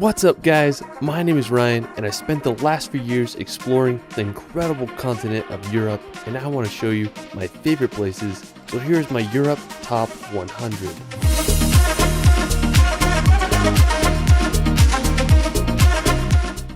What's up guys, my name is Ryan and I spent the last few years exploring the incredible continent of Europe, and I want to show you my favorite places. So here's my Europe Top 100.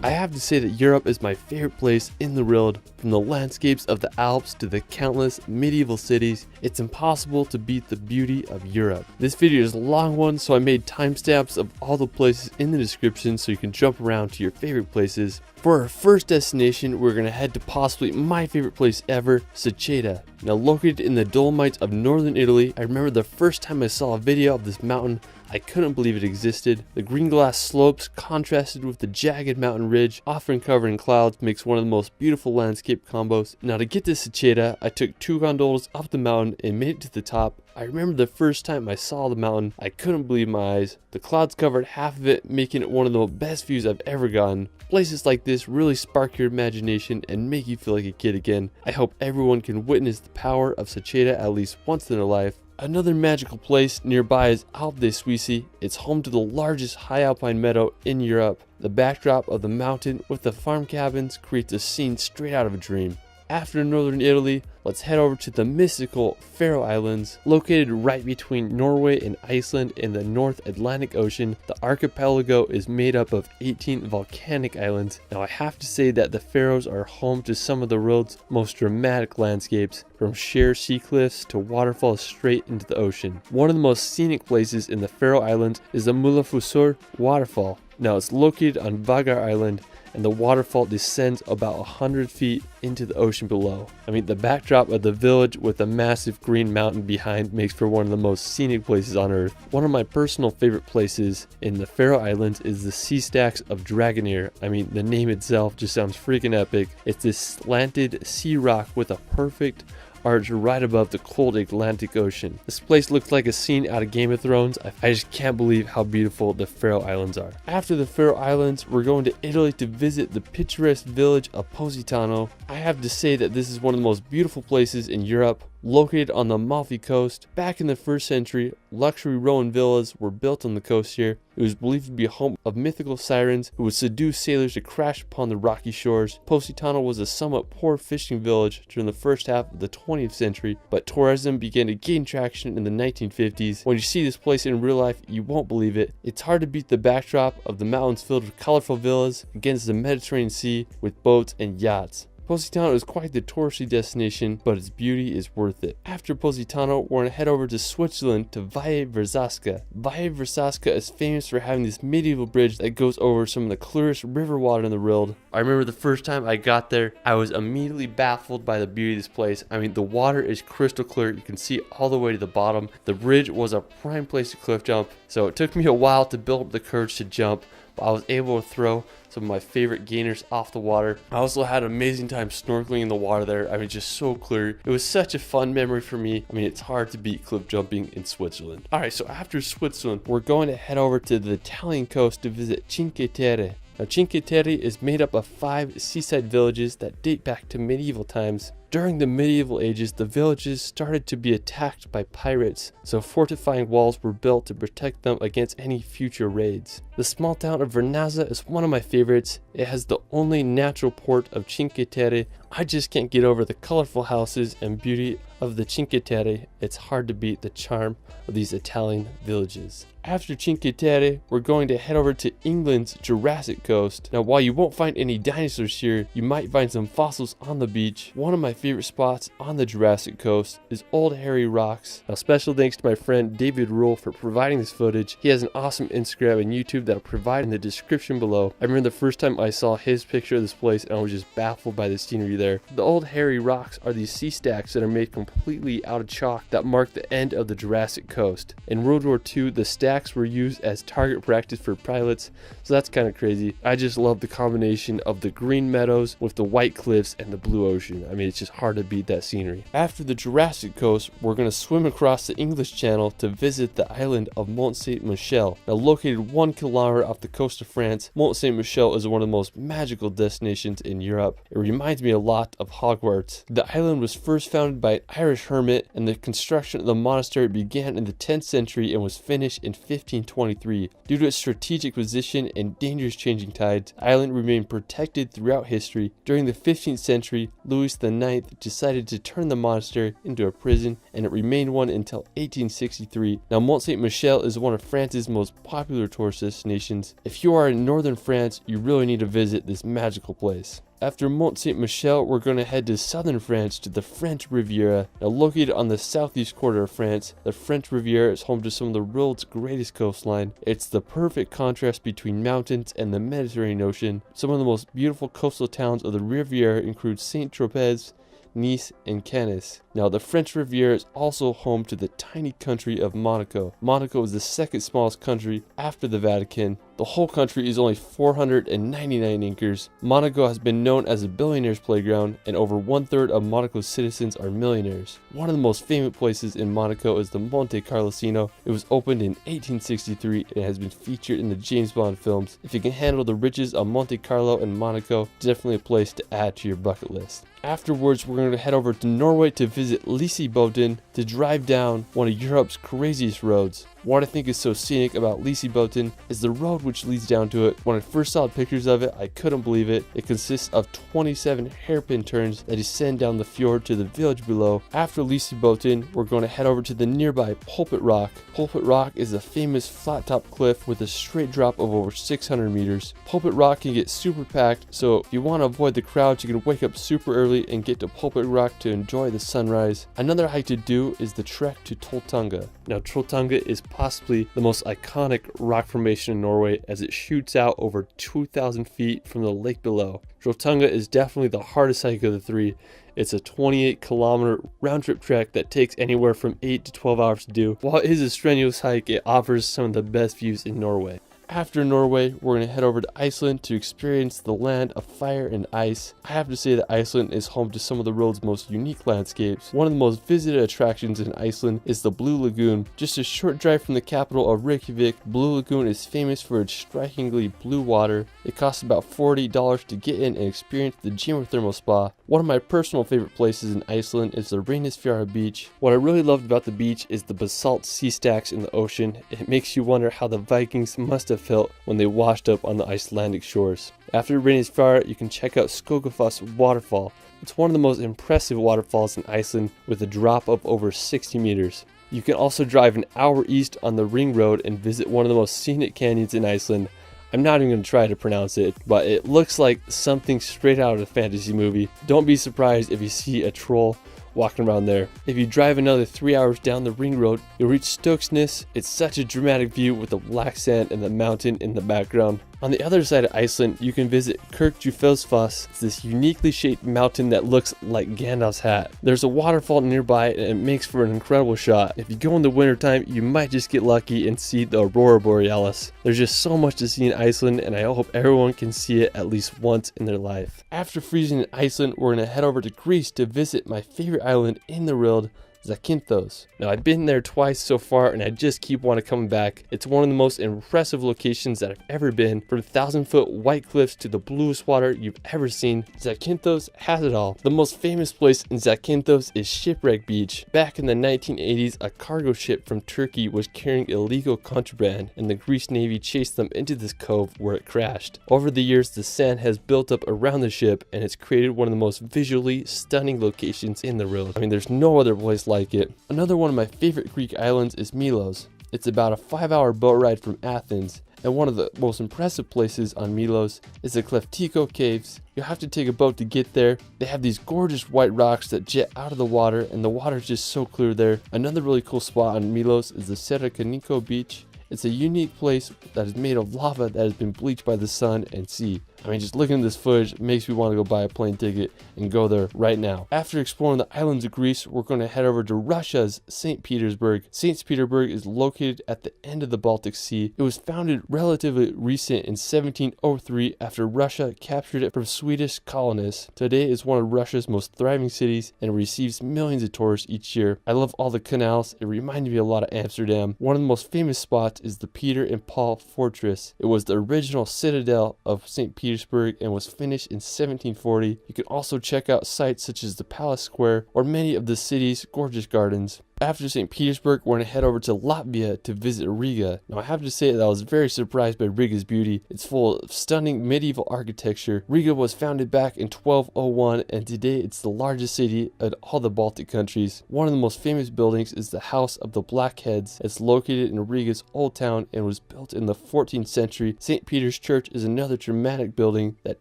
I have to say that Europe is my favorite place in the world. From the landscapes of the Alps to the countless medieval cities, it's impossible to beat the beauty of Europe. This video is a long one, so I made timestamps of all the places in the description so you can jump around to your favorite places. For our first destination, we're going to head to possibly my favorite place ever, Seceda. Now located in the Dolomites of northern Italy, I remember the first time I saw a video of this mountain, I couldn't believe it existed. The green glass slopes contrasted with the jagged mountain ridge, often covered in clouds, makes one of the most beautiful landscape combos. Now to get to Seceda, I took 2 gondolas up the mountain and made it to the top. I remember the first time I saw the mountain, I couldn't believe my eyes. The clouds covered half of it, making it one of the best views I've ever gotten. Places like this really spark your imagination and make you feel like a kid again. I hope everyone can witness the power of Seceda at least once in their life. Another magical place nearby is Alpe di Suisse. It's home to the largest high alpine meadow in Europe. The backdrop of the mountain with the farm cabins creates a scene straight out of a dream. After northern Italy, let's head over to the mystical Faroe Islands. Located right between Norway and Iceland in the North Atlantic Ocean, the archipelago is made up of 18 volcanic islands. Now I have to say that the Faroes are home to some of the world's most dramatic landscapes, from sheer sea cliffs to waterfalls straight into the ocean. One of the most scenic places in the Faroe Islands is the Múlafossur waterfall. Now it's located on Vagar Island, and the waterfall descends about 100 feet into the ocean below. I mean, the backdrop of the village with a massive green mountain behind makes for one of the most scenic places on earth. One of my personal favorite places in the Faroe Islands is the Sea Stacks of Dragonir. I mean, the name itself just sounds freaking epic. It's this slanted sea rock with a perfect arch right above the cold Atlantic Ocean. This place looks like a scene out of Game of Thrones. I just can't believe how beautiful the Faroe Islands are. After the Faroe Islands, we're going to Italy to visit the picturesque village of Positano. I have to say that this is one of the most beautiful places in Europe. Located on the Amalfi Coast, back in the 1st century, luxury Roman villas were built on the coast here. It was believed to be a home of mythical sirens who would seduce sailors to crash upon the rocky shores. Positano was a somewhat poor fishing village during the first half of the 20th century, but tourism began to gain traction in the 1950s. When you see this place in real life, you won't believe it. It's hard to beat the backdrop of the mountains filled with colorful villas against the Mediterranean Sea with boats and yachts. Positano is quite the touristy destination, but its beauty is worth it. After Positano, we're going to head over to Switzerland to Valle Verzasca. Valle Verzasca is famous for having this medieval bridge that goes over some of the clearest river water in the world. I remember the first time I got there, I was immediately baffled by the beauty of this place. I mean, the water is crystal clear. You can see all the way to the bottom. The bridge was a prime place to cliff jump, so it took me a while to build up the courage to jump, but I was able to throw some of my favorite gainers off the water. I also had an amazing time snorkeling in the water there. I mean, just so clear. It was such a fun memory for me. I mean, it's hard to beat cliff jumping in Switzerland. All right, so after Switzerland, we're going to head over to the Italian coast to visit Cinque Terre. Now, Cinque Terre is made up of 5 seaside villages that date back to medieval times. During the medieval ages, the villages started to be attacked by pirates, so fortifying walls were built to protect them against any future raids. The small town of Vernazza is one of my favorites. It has the only natural port of Cinque Terre. I just can't get over the colorful houses and beauty of the Cinque Terre. It's hard to beat the charm of these Italian villages. After Cinque Terre, we're going to head over to England's Jurassic Coast. Now, while you won't find any dinosaurs here, you might find some fossils on the beach. One of my favorite spots on the Jurassic Coast is Old Harry Rocks. Now, special thanks to my friend David Rule for providing this footage. He has an awesome Instagram and YouTube that I'll provide in the description below. I remember the first time I saw his picture of this place and I was just baffled by the scenery there. The Old Harry Rocks are these sea stacks that are made completely out of chalk that mark the end of the Jurassic Coast. In World War II, the stacks were used as target practice for pilots, so that's kind of crazy. I just love the combination of the green meadows with the white cliffs and the blue ocean. I mean, it's just hard to beat that scenery. After the Jurassic coast, we're going to swim across the English Channel to visit the island of Mont Saint-Michel. Now located 1 kilometer off the coast of France, Mont Saint-Michel is one of the most magical destinations in Europe. It reminds me a lot of Hogwarts. The island was first founded by an Irish hermit, and the construction of the monastery began in the 10th century and was finished in 1523. Due to its strategic position and dangerous changing tides, the island remained protected throughout history. During the 15th century, Louis IX decided to turn the monastery into a prison, and it remained one until 1863. Now, Mont Saint-Michel is one of France's most popular tourist destinations. If you are in northern France, you really need to visit this magical place. After Mont Saint-Michel, we're going to head to southern France to the French Riviera. Now located on the southeast quarter of France, the French Riviera is home to some of the world's greatest coastline. It's the perfect contrast between mountains and the Mediterranean Ocean. Some of the most beautiful coastal towns of the Riviera include Saint-Tropez, Nice, and Cannes. Now, the French Riviera is also home to the tiny country of Monaco. Monaco is the second smallest country after the Vatican. The whole country is only 499 acres. Monaco has been known as a billionaire's playground, and over 1/3 of Monaco's citizens are millionaires. One of the most famous places in Monaco is the Monte Carlosino. It was opened in 1863 and has been featured in the James Bond films. If you can handle the riches of Monte Carlo and Monaco, definitely a place to add to your bucket list. Afterwards, we're going to head over to Norway to visit Lysebotn to drive down one of Europe's craziest roads. What I think is so scenic about Lysebotn is the road which leads down to it. When I first saw pictures of it, I couldn't believe it. It consists of 27 hairpin turns that descend down the fjord to the village below. After Lysebotn, we're going to head over to the nearby Pulpit Rock. Pulpit Rock is a famous flat-top cliff with a straight drop of over 600 meters. Pulpit Rock can get super packed, so if you want to avoid the crowds, you can wake up super early and get to Pulpit Rock to enjoy the sunrise. Another hike to do is the trek to Trolltunga. Now, Trolltunga is possibly the most iconic rock formation in Norway, as it shoots out over 2,000 feet from the lake below. Trolltunga is definitely the hardest hike of the three. It's a 28-kilometer round-trip trek that takes anywhere from 8 to 12 hours to do. While it is a strenuous hike, it offers some of the best views in Norway. After Norway, we're going to head over to Iceland to experience the land of fire and ice. I have to say that Iceland is home to some of the world's most unique landscapes. One of the most visited attractions in Iceland is the Blue Lagoon. Just a short drive from the capital of Reykjavik, Blue Lagoon is famous for its strikingly blue water. It costs about $40 to get in and experience the geothermal spa. One of my personal favorite places in Iceland is the Reynisfjara beach. What I really loved about the beach is the basalt sea stacks in the ocean. It makes you wonder how the Vikings must have felt when they washed up on the Icelandic shores. After Reynisfjara, you can check out Skogafoss waterfall. It's one of the most impressive waterfalls in Iceland with a drop of over 60 meters. You can also drive an hour east on the Ring Road and visit one of the most scenic canyons in Iceland. I'm not even going to try to pronounce it, but it looks like something straight out of a fantasy movie. Don't be surprised if you see a troll walking around there. If you drive another 3 hours down the Ring Road, you'll reach Stokesness. It's such a dramatic view with the black sand and the mountain in the background. On the other side of Iceland, you can visit Kirkjufelsfoss. It's this uniquely shaped mountain that looks like Gandalf's hat. There's a waterfall nearby and it makes for an incredible shot. If you go in the wintertime, you might just get lucky and see the Aurora Borealis. There's just so much to see in Iceland, and I hope everyone can see it at least once in their life. After freezing in Iceland, we're going to head over to Greece to visit my favorite island in the world, Zakynthos. Now, I've been there twice so far and I just keep wanting to come back. It's one of the most impressive locations that I've ever been. From 1,000-foot white cliffs to the bluest water you've ever seen, Zakynthos has it all. The most famous place in Zakynthos is Shipwreck Beach. Back in the 1980s, a cargo ship from Turkey was carrying illegal contraband, and the Greece Navy chased them into this cove where it crashed. Over the years, the sand has built up around the ship and it's created one of the most visually stunning locations in the world. I mean, there's no other place like it. Another one of my favorite Greek islands is Milos. It's about a 5-hour boat ride from Athens, and one of the most impressive places on Milos is the Kleftiko Caves. You'll have to take a boat to get there. They have these gorgeous white rocks that jet out of the water, and the water is just so clear there. Another really cool spot on Milos is the Serakaniko Beach. It's a unique place that is made of lava that has been bleached by the sun and sea. I mean, just looking at this footage makes me want to go buy a plane ticket and go there right now. After exploring the islands of Greece, we're going to head over to Russia's St. Petersburg. St. Petersburg is located at the end of the Baltic Sea. It was founded relatively recent in 1703 after Russia captured it from Swedish colonists. Today it's one of Russia's most thriving cities and receives millions of tourists each year. I love all the canals. It reminded me a lot of Amsterdam. One of the most famous spots is the Peter and Paul Fortress. It was the original citadel of St. Petersburg and was finished in 1740. You can also check out sites such as the Palace Square or many of the city's gorgeous gardens. After St. Petersburg, we're going to head over to Latvia to visit Riga. Now, I have to say that I was very surprised by Riga's beauty. It's full of stunning medieval architecture. Riga was founded back in 1201, and today it's the largest city in all the Baltic countries. One of the most famous buildings is the House of the Blackheads. It's located in Riga's Old Town and was built in the 14th century. St. Peter's Church is another dramatic building that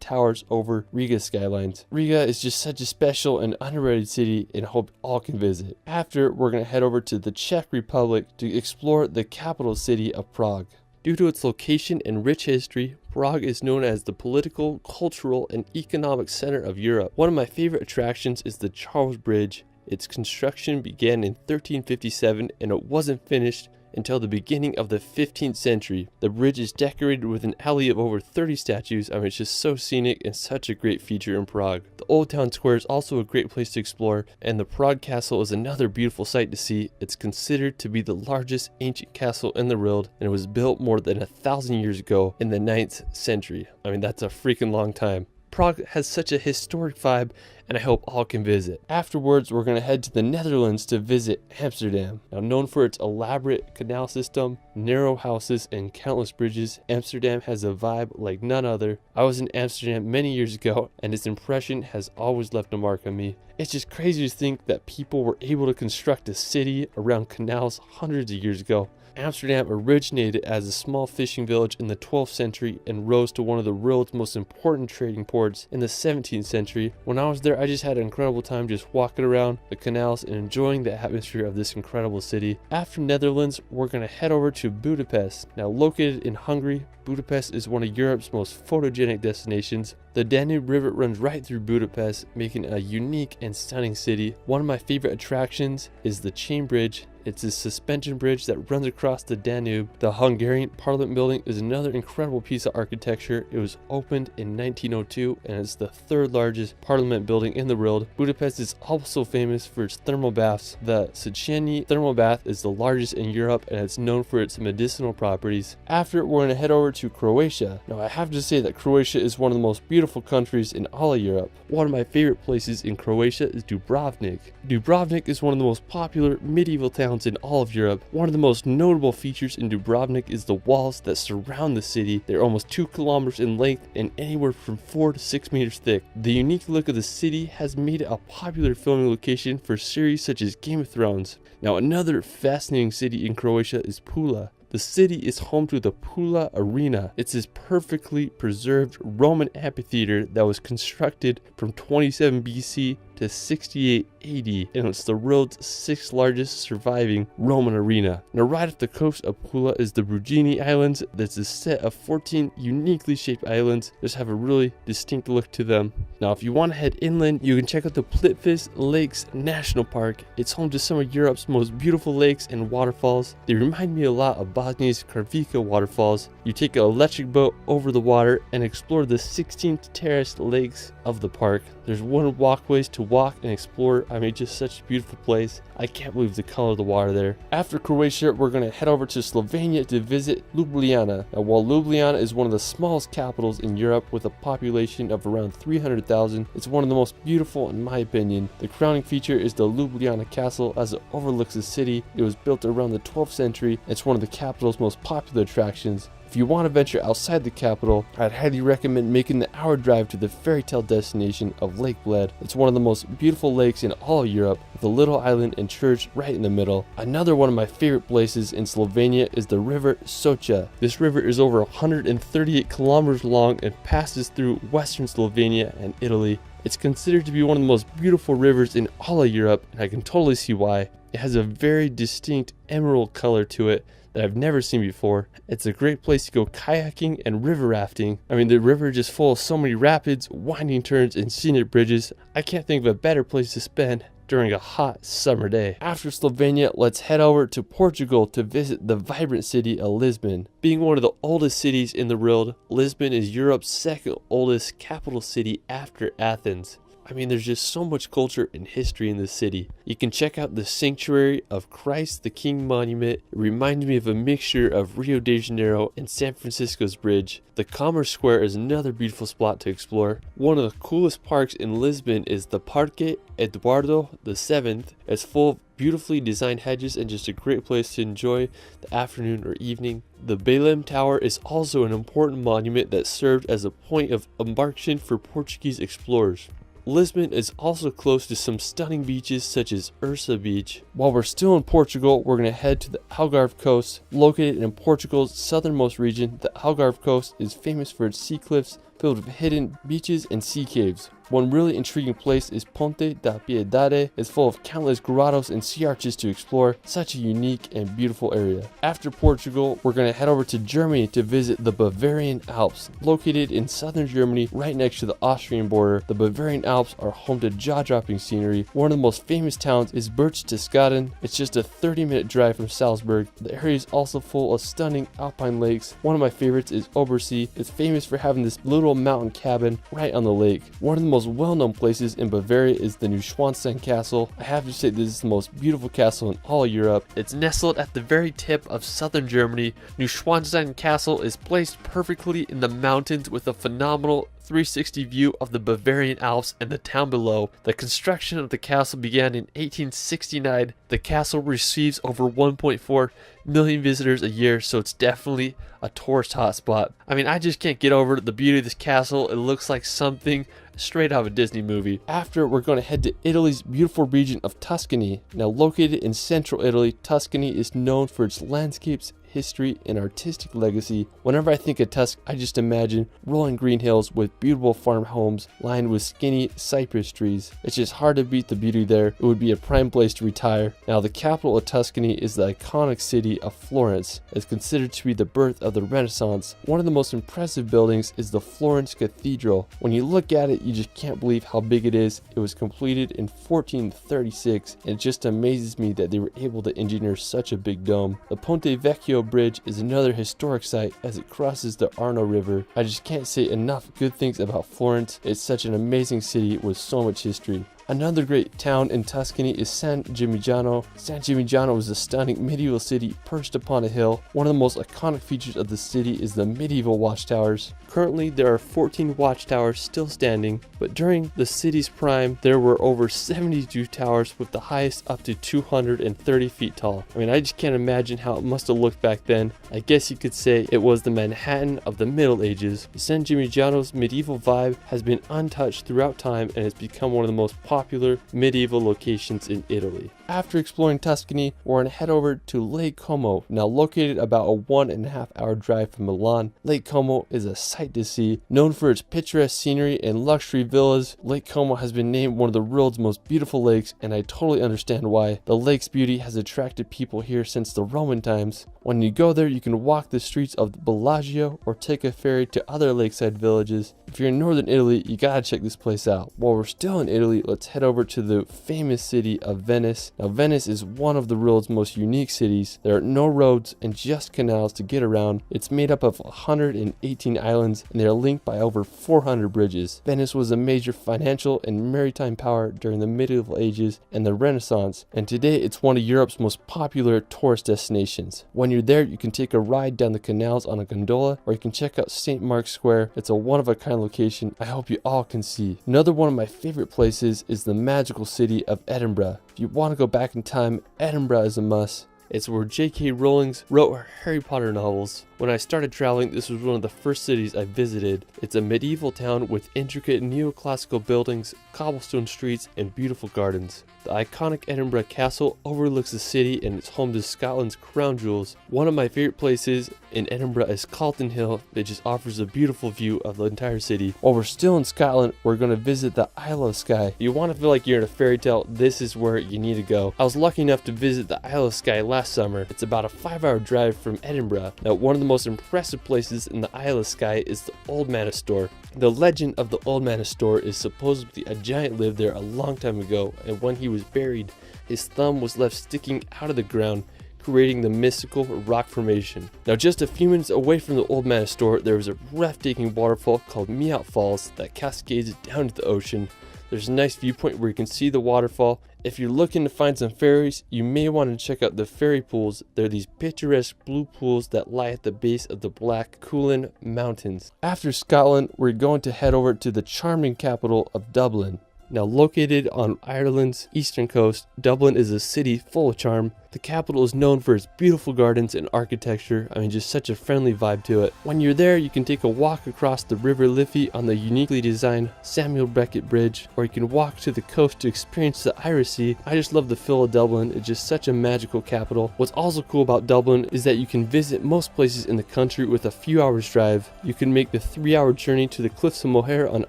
towers over Riga's skylines. Riga is just such a special and underrated city, and I hope all can visit. After, we're going to head over to the Czech Republic to explore the capital city of Prague. Due to its location and rich history, Prague is known as the political, cultural, and economic center of Europe. One of my favorite attractions is the Charles Bridge. Its construction began in 1357 and it wasn't finished until the beginning of the 15th century. The bridge is decorated with an alley of over 30 statues. I mean, it's just so scenic and such a great feature in Prague. The Old Town Square is also a great place to explore, and the Prague Castle is another beautiful sight to see. It's considered to be the largest ancient castle in the world, and it was built more than 1,000 years ago in the 9th century. I mean, that's a freaking long time. Prague has such a historic vibe, and I hope all can visit. Afterwards, we're going to head to the Netherlands to visit Amsterdam. Now, known for its elaborate canal system, narrow houses, and countless bridges, Amsterdam has a vibe like none other. I was in Amsterdam many years ago, and its impression has always left a mark on me. It's just crazy to think that people were able to construct a city around canals hundreds of years ago. Amsterdam originated as a small fishing village in the 12th century and rose to one of the world's most important trading ports in the 17th century. When I was there, I just had an incredible time just walking around the canals and enjoying the atmosphere of this incredible city. After Netherlands, we're going to head over to Budapest. Now, located in Hungary, Budapest is one of Europe's most photogenic destinations. The Danube River runs right through Budapest, making it a unique and stunning city. One of my favorite attractions is the Chain Bridge. It's a suspension bridge that runs across the Danube. The Hungarian Parliament building is another incredible piece of architecture. It was opened in 1902 and it's the third largest parliament building in the world. Budapest is also famous for its thermal baths. The Széchenyi thermal bath is the largest in Europe and it's known for its medicinal properties. After, we're going to head over to Croatia. Now, I have to say that Croatia is one of the most beautiful countries in all of Europe. One of my favorite places in Croatia is Dubrovnik. Dubrovnik is one of the most popular medieval towns in all of Europe. One of the most notable features in Dubrovnik is the walls that surround the city. They're almost 2 kilometers in length and anywhere from 4 to 6 meters thick. The unique look of the city has made it a popular filming location for series such as Game of Thrones. Now, another fascinating city in Croatia is Pula. The city is home to the Pula Arena. It's this perfectly preserved Roman amphitheater that was constructed from 27 BC to 68 AD, and it's the world's 6th largest surviving Roman arena. Now, right off the coast of Pula is the Brugini Islands. That's a set of 14 uniquely shaped islands. Just have a really distinct look to them. Now, if you want to head inland, you can check out the Plitvice Lakes National Park. It's home to some of Europe's most beautiful lakes and waterfalls. They remind me a lot of Bosnia's Karvika waterfalls. You take an electric boat over the water and explore the 16 terraced lakes of the park. There's wooden walkways to walk and explore. I mean, just such a beautiful place. I can't believe the color of the water there. After Croatia, we're going to head over to Slovenia to visit Ljubljana. Now, while Ljubljana is one of the smallest capitals in Europe with a population of around 300,000, it's one of the most beautiful in my opinion. The crowning feature is the Ljubljana Castle as it overlooks the city. It was built around the 12th century. It's one of the capital's most popular attractions. If you want to venture outside the capital, I'd highly recommend making the hour drive to the fairy tale destination of Lake Bled. It's one of the most beautiful lakes in all of Europe, with a little island and church right in the middle. Another one of my favorite places in Slovenia is the river Socha. This river is over 138 kilometers long and passes through western Slovenia and Italy. It's considered to be one of the most beautiful rivers in all of Europe, and I can totally see why. It has a very distinct emerald color to it that I've never seen before. It's a great place to go kayaking and river rafting. I mean, the river is just full of so many rapids, winding turns, and scenic bridges. I can't think of a better place to spend during a hot summer day. After Slovenia, let's head over to Portugal to visit the vibrant city of Lisbon. Being one of the oldest cities in the world, Lisbon is Europe's second oldest capital city after Athens. I mean, there's just so much culture and history in this city. You can check out the Sanctuary of Christ the King monument. It reminds me of a mixture of Rio de Janeiro and San Francisco's bridge. The Commerce Square is another beautiful spot to explore. One of the coolest parks in Lisbon is the Parque Eduardo VII. It's full of beautifully designed hedges and just a great place to enjoy the afternoon or evening. The Belém Tower is also an important monument that served as a point of embarkation for Portuguese explorers. Lisbon is also close to some stunning beaches such as Ursa Beach. While we're still in Portugal, we're going to head to the Algarve coast. Located in Portugal's southernmost region, the Algarve coast is famous for its sea cliffs filled with hidden beaches and sea caves. One really intriguing place is Ponte da Piedade. It's full of countless grottos and sea arches to explore. Such a unique and beautiful area. After Portugal, we're going to head over to Germany to visit the Bavarian Alps. Located in southern Germany, right next to the Austrian border, the Bavarian Alps are home to jaw-dropping scenery. One of the most famous towns is Berchtesgaden. It's just a 30-minute drive from Salzburg. The area is also full of stunning alpine lakes. One of my favorites is Obersee. It's famous for having this little mountain cabin right on the lake. One of the most well-known places in Bavaria is the Neuschwanstein Castle. I have to say this is the most beautiful castle in all Europe. It's nestled at the very tip of southern Germany. Neuschwanstein Castle is placed perfectly in the mountains with a phenomenal 360 view of the Bavarian Alps and the town below. The construction of the castle began in 1869. The castle receives over 1.4 million visitors a year, so it's definitely a tourist hotspot. I mean, I just can't get over the beauty of this castle. It looks like something straight out of a Disney movie. After, we're going to head to Italy's beautiful region of Tuscany. Now located in central Italy, Tuscany is known for its landscapes, history, and artistic legacy. Whenever I think of Tuscany, I just imagine rolling green hills with beautiful farm homes lined with skinny cypress trees. It's just hard to beat the beauty there. It would be a prime place to retire. Now, the capital of Tuscany is the iconic city of Florence. It's considered to be the birth of the Renaissance. One of the most impressive buildings is the Florence Cathedral. When you look at it, you just can't believe how big it is. It was completed in 1436, and it just amazes me that they were able to engineer such a big dome. The Ponte Vecchio Bridge is another historic site as it crosses the Arno River. I just can't say enough good things about Florence. It's such an amazing city with so much history. Another great town in Tuscany is San Gimignano. San Gimignano is a stunning medieval city perched upon a hill. One of the most iconic features of the city is the medieval watchtowers. Currently, there are 14 watchtowers still standing, but during the city's prime, there were over 72 towers with the highest up to 230 feet tall. I mean, I just can't imagine how it must have looked back then. I guess you could say it was the Manhattan of the Middle Ages. San Gimignano's medieval vibe has been untouched throughout time and has become one of the most popular medieval locations in Italy. After exploring Tuscany, we're going to head over to Lake Como. Now located about a 1.5 hour drive from Milan, Lake Como is a sight to see. Known for its picturesque scenery and luxury villas, Lake Como has been named one of the world's most beautiful lakes, and I totally understand why. The lake's beauty has attracted people here since the Roman times. When you go there, you can walk the streets of Bellagio or take a ferry to other lakeside villages. If you're in northern Italy, you gotta check this place out. While we're still in Italy, let's head over to the famous city of Venice. Now, Venice is one of the world's most unique cities. There are no roads and just canals to get around. It's made up of 118 islands, and they are linked by over 400 bridges. Venice was a major financial and maritime power during the medieval ages and the Renaissance, and today it's one of Europe's most popular tourist destinations. When you're there, you can take a ride down the canals on a gondola, or you can check out St. Mark's Square. It's a one-of-a-kind location I hope you all can see. Another one of my favorite places is the magical city of Edinburgh. If you want to go back in time, Edinburgh is a must. It's where J.K. Rowling wrote her Harry Potter novels. When I started traveling, this was one of the first cities I visited. It's a medieval town with intricate neoclassical buildings, cobblestone streets, and beautiful gardens. The iconic Edinburgh Castle overlooks the city and it's home to Scotland's crown jewels. One of my favorite places in Edinburgh is Calton Hill. It just offers a beautiful view of the entire city. While we're still in Scotland, we're going to visit the Isle of Skye. If you want to feel like you're in a fairy tale, this is where you need to go. I was lucky enough to visit the Isle of Skye last last summer. It's about a 5-hour drive from Edinburgh. Now, one of the most impressive places in the Isle of Skye is the Old Manor Store. The legend of the Old Manor Store is supposedly a giant lived there a long time ago, and when he was buried, his thumb was left sticking out of the ground, creating the mystical rock formation. Now, just a few minutes away from the Old Manor Store, there is a breathtaking waterfall called Meout Falls that cascades down to the ocean. There's a nice viewpoint where you can see the waterfall. If you're looking to find some ferries, you may want to check out the ferry pools. They're these picturesque blue pools that lie at the base of the Black Cuillin Mountains. After Scotland, we're going to head over to the charming capital of Dublin. Now, located on Ireland's eastern coast, Dublin is a city full of charm. The capital is known for its beautiful gardens and architecture. I mean, just such a friendly vibe to it. When you're there, you can take a walk across the River Liffey on the uniquely designed Samuel Beckett Bridge, or you can walk to the coast to experience the Irish Sea. I just love the feel of Dublin. It's just such a magical capital. What's also cool about Dublin is that you can visit most places in the country with a few hours drive. You can make the 3-hour journey to the Cliffs of Moher on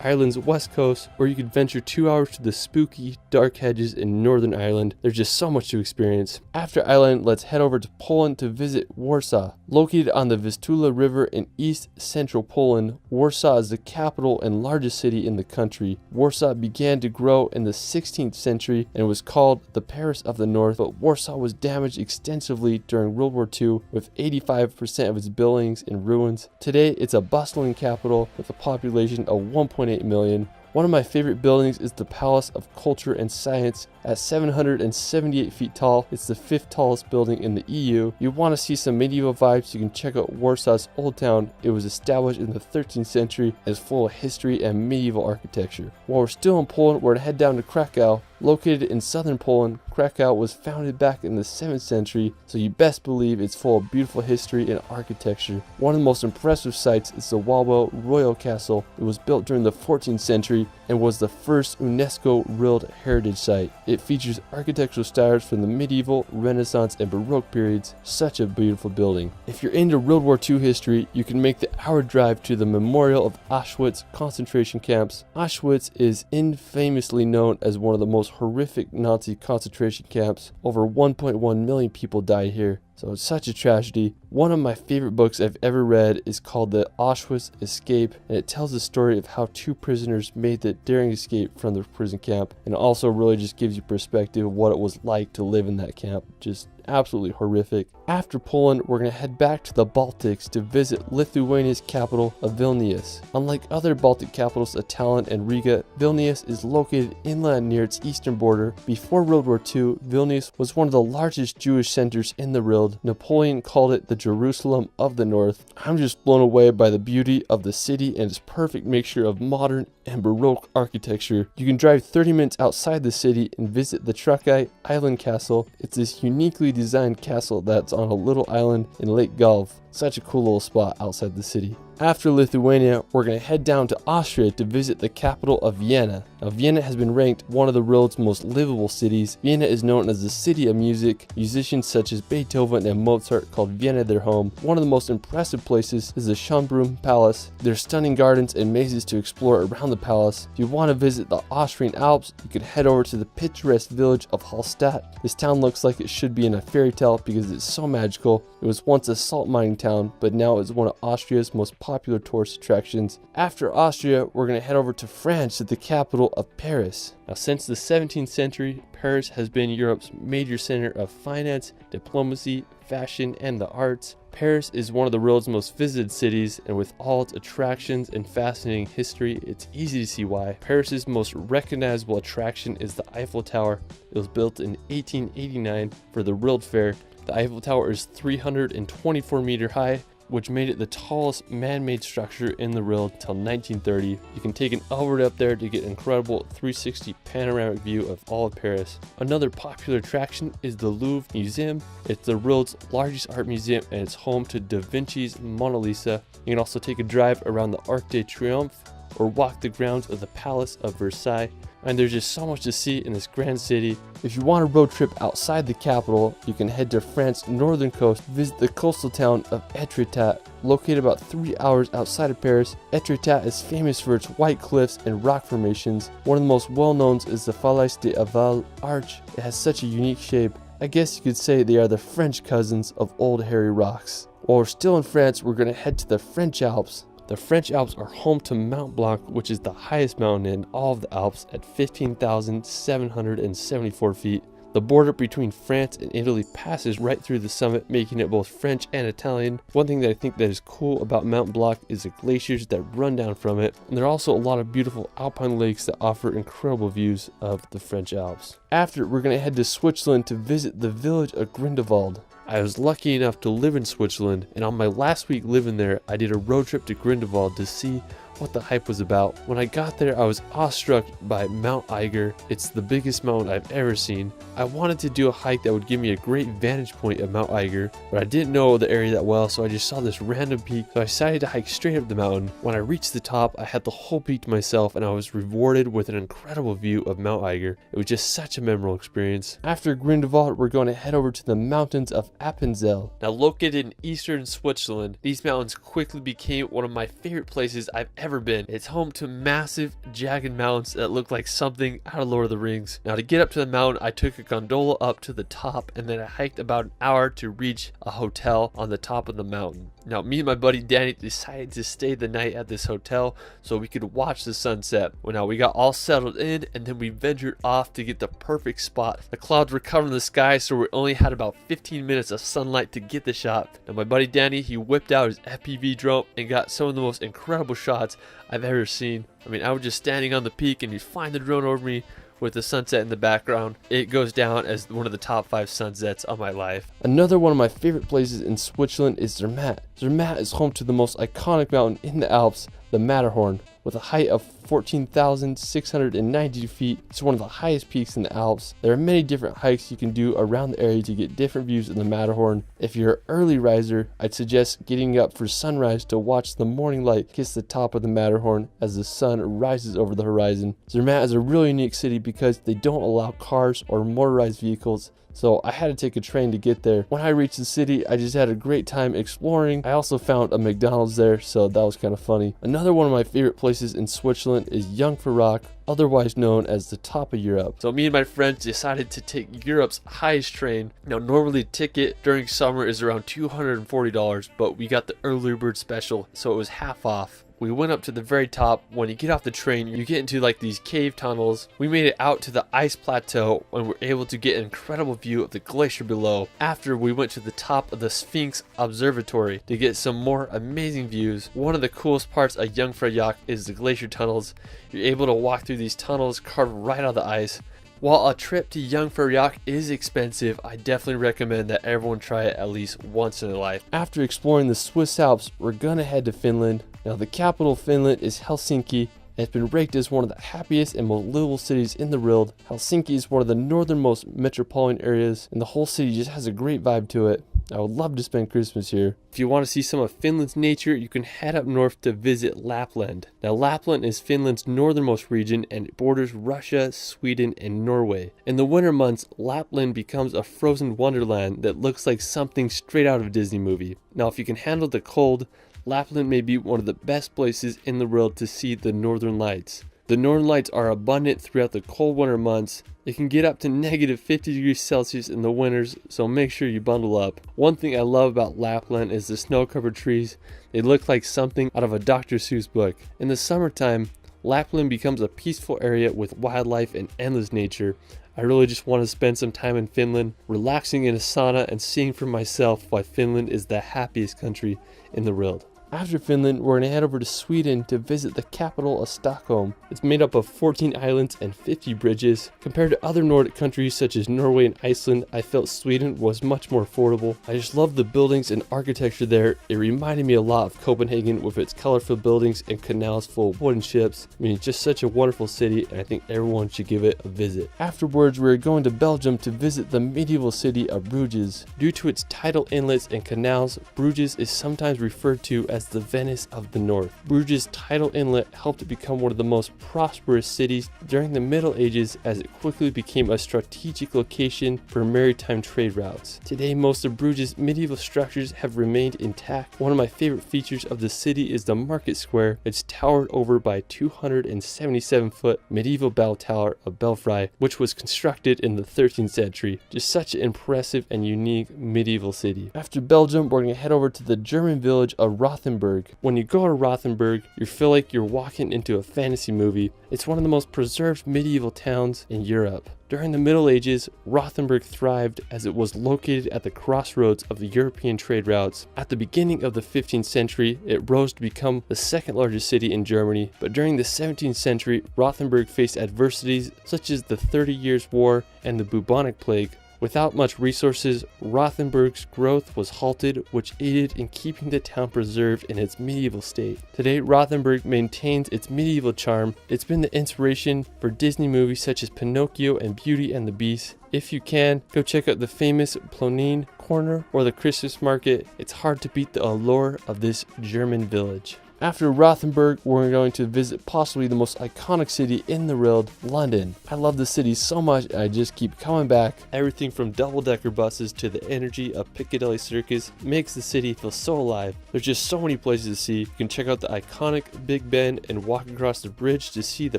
Ireland's west coast, or you could venture 2 hours to the spooky dark hedges in Northern Ireland. There's just so much to experience. After Ireland, let's head over to Poland to visit Warsaw. Located on the Vistula River in east central Poland, Warsaw is the capital and largest city in the country. Warsaw began to grow in the 16th century and was called the Paris of the North, but Warsaw was damaged extensively during World War II, with 85% of its buildings in ruins. Today, it's a bustling capital with a population of 1.8 million. One of my favorite buildings is the Palace of Culture and Science. At 778 feet tall, it's the 5th tallest building in the EU. You want to see some medieval vibes, you can check out Warsaw's Old Town. It was established in the 13th century and is full of history and medieval architecture. While we're still in Poland, we're to head down to Krakow. Located in southern Poland, Krakow was founded back in the 7th century, so you best believe it's full of beautiful history and architecture. One of the most impressive sights is the Wawel Royal Castle. It was built during the 14th century and was the first UNESCO World Heritage Site. It features architectural styles from the medieval, Renaissance, and Baroque periods. Such a beautiful building. If you're into World War II history, you can make the hour drive to the Memorial of Auschwitz concentration camps. Auschwitz is infamously known as one of the most horrific Nazi concentration camps. Over 1.1 million people died here. So it's such a tragedy. One of my favorite books I've ever read is called The Auschwitz Escape, and it tells the story of how 2 prisoners made the daring escape from the prison camp, and also really just gives you perspective of what it was like to live in that camp. Just absolutely horrific. After Poland, we're going to head back to the Baltics to visit Lithuania's capital of Vilnius. Unlike other Baltic capitals of Tallinn and Riga, Vilnius is located inland near its eastern border. Before World War II, Vilnius was one of the largest Jewish centers in the world. Napoleon called it the Jerusalem of the North. I'm just blown away by the beauty of the city and its perfect mixture of modern and Baroque architecture. You can drive 30 minutes outside the city and visit the Trakai Island Castle. It's this uniquely designed castle that's on a little island in Lake Gulf. Such a cool little spot outside the city. After Lithuania, we're going to head down to Austria to visit the capital of Vienna. Now, Vienna has been ranked one of the world's most livable cities. Vienna is known as the city of music. Musicians such as Beethoven and Mozart called Vienna their home. One of the most impressive places is the Schönbrunn Palace. There's stunning gardens and mazes to explore around the palace. If you want to visit the Austrian Alps, you can head over to the picturesque village of Hallstatt. This town looks like it should be in a fairy tale because it's so magical. It was once a salt mining town, but now it's one of Austria's most popular tourist attractions. After Austria, we're going to head over to France, to the capital of Paris. Now, since the 17th century, Paris has been Europe's major center of finance, diplomacy, fashion, and the arts. Paris is one of the world's most visited cities, and with all its attractions and fascinating history, it's easy to see why. Paris's most recognizable attraction is the Eiffel Tower. It was built in 1889 for the World Fair. The Eiffel Tower is 324 meters high, which made it the tallest man-made structure in the world till 1930. You can take an elevator up there to get an incredible 360 panoramic view of all of Paris. Another popular attraction is the Louvre Museum. It's the world's largest art museum and it's home to Da Vinci's Mona Lisa. You can also take a drive around the Arc de Triomphe or walk the grounds of the Palace of Versailles. And there's just so much to see in this grand city. If you want a road trip outside the capital, you can head to France's northern coast, visit the coastal town of Etretat. Located about 3 hours outside of Paris, Etretat is famous for its white cliffs and rock formations. One of the most well-known is the Falaise de Aval Arch. It has such a unique shape. I guess you could say they are the French cousins of Old Hairy Rocks. While we're still in France, we're going to head to the French Alps. The French Alps are home to Mont Blanc, which is the highest mountain in all of the Alps at 15,774 feet. The border between France and Italy passes right through the summit, making it both French and Italian. One thing that I think that is cool about Mont Blanc is the glaciers that run down from it. And there are also a lot of beautiful alpine lakes that offer incredible views of the French Alps. After, we're going to head to Switzerland to visit the village of Grindelwald. I was lucky enough to live in Switzerland, and on my last week living there, I did a road trip to Grindelwald to see what the hype was about. When I got there, I was awestruck by Mount Eiger. It's the biggest mountain I've ever seen. I wanted to do a hike that would give me a great vantage point of Mount Eiger, but I didn't know the area that well, so I just saw this random peak, so I decided to hike straight up the mountain. When I reached the top, I had the whole peak to myself, and I was rewarded with an incredible view of Mount Eiger. It was just such a memorable experience. After Grindelwald, we're going to head over to the mountains of Appenzell. Now located in eastern Switzerland, these mountains quickly became one of my favorite places I've ever been. It's home to massive jagged mountains that look like something out of Lord of the Rings. Now to get up to the mountain, I took a gondola up to the top, and then I hiked about an hour to reach a hotel on the top of the mountain. Now me and my buddy Danny decided to stay the night at this hotel so we could watch the sunset. Well, now we got all settled in, and then we ventured off to get the perfect spot. The clouds were covering the sky, so we only had about 15 minutes of sunlight to get the shot. Now my buddy Danny, he whipped out his FPV drone and got some of the most incredible shots I've ever seen. I mean, I was just standing on the peak, and he'd flying the drone over me with the sunset in the background. It goes down as one of the top 5 sunsets of my life. Another one of my favorite places in Switzerland is Zermatt. Zermatt is home to the most iconic mountain in the Alps, the Matterhorn. With a height of 14,690 feet, it's one of the highest peaks in the Alps. There are many different hikes you can do around the area to get different views of the Matterhorn. If you're an early riser, I'd suggest getting up for sunrise to watch the morning light kiss the top of the Matterhorn as the sun rises over the horizon. Zermatt is a really unique city because they don't allow cars or motorized vehicles, so I had to take a train to get there. When I reached the city, I just had a great time exploring. I also found a McDonald's there, so that was kind of funny. Another one of my favorite places in Switzerland is Jungfraujoch, otherwise known as the top of Europe. So me and my friends decided to take Europe's highest train. Now normally the ticket during summer is around $240, but we got the early bird special, so it was half off. We went up to the very top. When you get off the train, you get into like these cave tunnels. We made it out to the ice plateau and were able to get an incredible view of the glacier below. After, we went to the top of the Sphinx Observatory to get some more amazing views. One of the coolest parts of Jungfraujoch is the glacier tunnels. You're able to walk through these tunnels carved right out of the ice. While a trip to Jungfraujoch is expensive, I definitely recommend that everyone try it at least once in their life. After exploring the Swiss Alps, we're gonna head to Finland. Now the capital of Finland is Helsinki, and it's been ranked as one of the happiest and most livable cities in the world. Helsinki is one of the northernmost metropolitan areas, and the whole city just has a great vibe to it. I would love to spend Christmas here. If you want to see some of Finland's nature, you can head up north to visit Lapland. Now Lapland is Finland's northernmost region, and it borders Russia, Sweden, and Norway. In the winter months, Lapland becomes a frozen wonderland that looks like something straight out of a Disney movie. Now if you can handle the cold, Lapland may be one of the best places in the world to see the northern lights. The northern lights are abundant throughout the cold winter months. It can get up to negative 50 degrees Celsius in the winters, so make sure you bundle up. One thing I love about Lapland is the snow-covered trees. They look like something out of a Dr. Seuss book. In the summertime, Lapland becomes a peaceful area with wildlife and endless nature. I really just want to spend some time in Finland, relaxing in a sauna and seeing for myself why Finland is the happiest country in the world. After Finland, we're going to head over to Sweden to visit the capital of Stockholm. It's made up of 14 islands and 50 bridges. Compared to other Nordic countries such as Norway and Iceland, I felt Sweden was much more affordable. I just love the buildings and architecture there. It reminded me a lot of Copenhagen with its colorful buildings and canals full of wooden ships. I mean, it's just such a wonderful city, and I think everyone should give it a visit. Afterwards, we're going to Belgium to visit the medieval city of Bruges. Due to its tidal inlets and canals, Bruges is sometimes referred to as as the Venice of the North. Bruges' tidal inlet helped it become one of the most prosperous cities during the Middle Ages as it quickly became a strategic location for maritime trade routes. Today, most of Bruges' medieval structures have remained intact. One of my favorite features of the city is the market square. It's towered over by a 277-foot medieval bell tower of Belfry, which was constructed in the 13th century. Just such an impressive and unique medieval city. After Belgium, we're going to head over to the German village of Rothenburg. When you go to Rothenburg, you feel like you're walking into a fantasy movie. It's one of the most preserved medieval towns in Europe. During the Middle Ages, Rothenburg thrived as it was located at the crossroads of the European trade routes. At the beginning of the 15th century, it rose to become the second largest city in Germany, but during the 17th century, Rothenburg faced adversities such as the 30 Years' War and the bubonic plague. Without much resources, Rothenburg's growth was halted, which aided in keeping the town preserved in its medieval state. Today, Rothenburg maintains its medieval charm. It's been the inspiration for Disney movies such as Pinocchio and Beauty and the Beast. If you can, go check out the famous Plonine Corner or the Christmas market. It's hard to beat the allure of this German village. After Rothenburg, we're going to visit possibly the most iconic city in the world, London. I love the city so much, I just keep coming back. Everything from double-decker buses to the energy of Piccadilly Circus makes the city feel so alive. There's just so many places to see. You can check out the iconic Big Ben and walk across the bridge to see the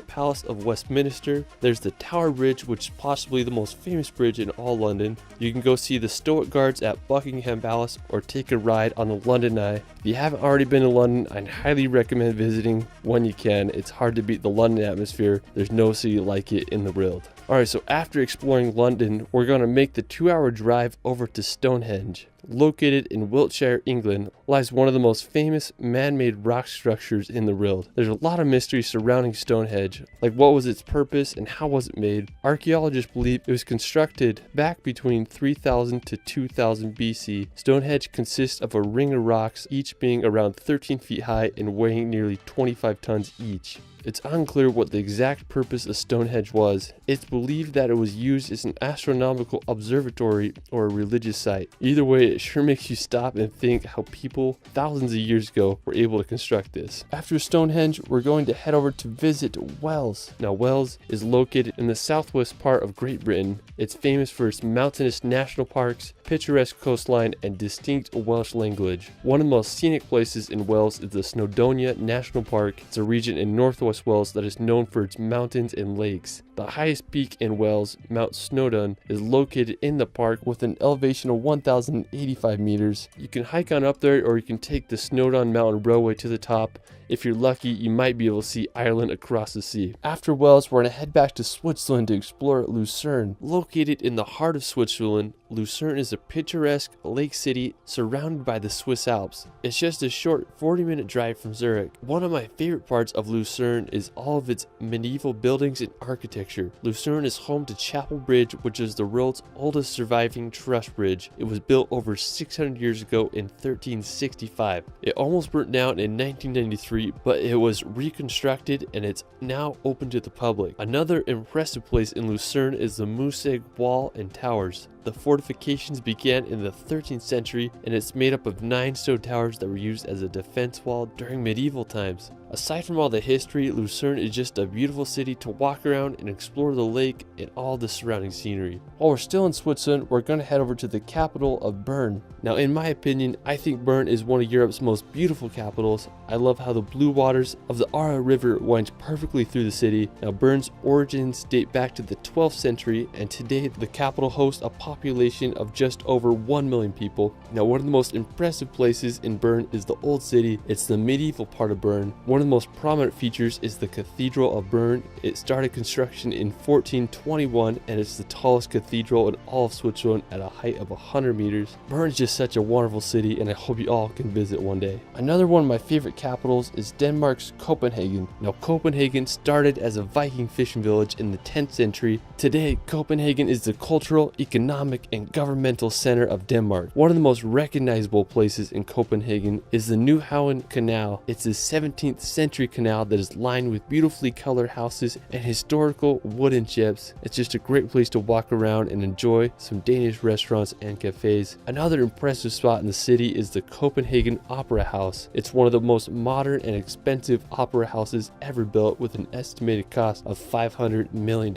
Palace of Westminster. There's the Tower Bridge, which is possibly the most famous bridge in all London. You can go see the Stoic Guards at Buckingham Palace or take a ride on the London Eye. If you haven't already been to London, I'd highly recommend visiting when you can. It's hard to beat the London atmosphere. There's no city like it in the world. Alright, so after exploring London, we're going to make the 2-hour drive over to Stonehenge. Located in Wiltshire, England, lies one of the most famous man-made rock structures in the world. There's a lot of mystery surrounding Stonehenge, like what was its purpose and how was it made. Archaeologists believe it was constructed back between 3000 to 2000 BC. Stonehenge consists of a ring of rocks, each being around 13 feet high and weighing nearly 25 tons each. It's unclear what the exact purpose of Stonehenge was. It's believed that it was used as an astronomical observatory or a religious site. Either way, it sure makes you stop and think how people thousands of years ago were able to construct this. After Stonehenge, we're going to head over to visit Wales. Now, Wales is located in the southwest part of Great Britain. It's famous for its mountainous national parks, picturesque coastline, and distinct Welsh language. One of the most scenic places in Wales is the Snowdonia National Park. It's a region in northwest Wales that is known for its mountains and lakes. The highest peak in Wales, Mount Snowdon, is located in the park with an elevation of 1,085 meters. You can hike on up there, or you can take the Snowdon Mountain Railway to the top. If you're lucky, you might be able to see Ireland across the sea. After Wales, we're going to head back to Switzerland to explore Lucerne. Located in the heart of Switzerland, Lucerne is a picturesque lake city surrounded by the Swiss Alps. It's just a short 40-minute drive from Zurich. One of my favorite parts of Lucerne is all of its medieval buildings and architecture. Lucerne is home to Chapel Bridge, which is the world's oldest surviving truss bridge. It was built over 600 years ago in 1365. It almost burnt down in 1993, but it was reconstructed and it's now open to the public. Another impressive place in Lucerne is the Mussig Wall and Towers. The fortifications began in the 13th century, and it's made up of 9 stone towers that were used as a defense wall during medieval times. Aside from all the history, Lucerne is just a beautiful city to walk around and explore the lake and all the surrounding scenery. While we're still in Switzerland, we're going to head over to the capital of Bern. Now, in my opinion, I think Bern is one of Europe's most beautiful capitals. I love how the blue waters of the Aare River winds perfectly through the city. Now, Bern's origins date back to the 12th century, and today the capital hosts a population of just over 1 million people. Now, one of the most impressive places in Bern is the Old City. It's the medieval part of Bern. One of the most prominent features is the Cathedral of Bern. It started construction in 1421, and it's the tallest cathedral in all of Switzerland at a height of 100 meters. Bern is just such a wonderful city, and I hope you all can visit one day. Another one of my favorite favorite capitals is Denmark's Copenhagen. Now, Copenhagen started as a Viking fishing village in the 10th century. Today, Copenhagen is the cultural, economic, and governmental center of Denmark. One of the most recognizable places in Copenhagen is the Nyhavn Canal. It's a 17th century canal that is lined with beautifully colored houses and historical wooden ships. It's just a great place to walk around and enjoy some Danish restaurants and cafes. Another impressive spot in the city is the Copenhagen Opera House. It's one of the most modern and expensive opera houses ever built, with an estimated cost of $500 million.